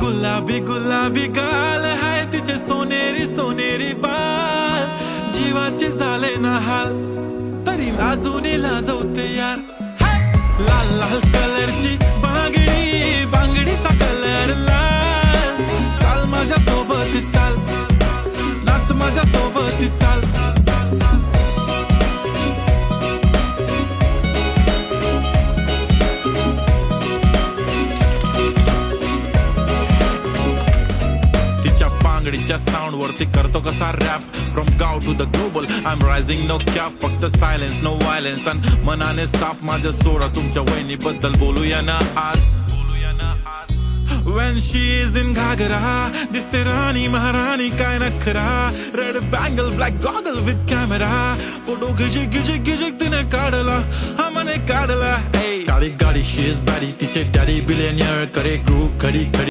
गुलाबी गुलाबी गाल हाय तिचे सोनेरी सोनेरी बाल जीवाचे झाले ना हाल तरी लाजून लाजवते यार लाल लाल कलरची बांगडी बांगडीचा कलर लाल चाल माझ्या सोबत चाल नाच माझ्या सोबत चाल बांगडीच्या साऊंड वरती करतो कसा रॅप फ्रॉम गाव to the global I am rising no cap फक्त सायलेन्स नो व्हायलेन्स आणि मनाने साफ माझ्या सोडा तुमच्या वहिनीबद्दल बोलूया ना आज When she is in घागरा दिसते राणी महाराणी काय नखरा red bangle black goggle with camera photo गिजिक गिजिक गिजिक तिने काढला हा मने काढला काळी गाडी शी इज बॅडी तिचे डॅडी बिलियनियर करे ग्रुप घडी घडी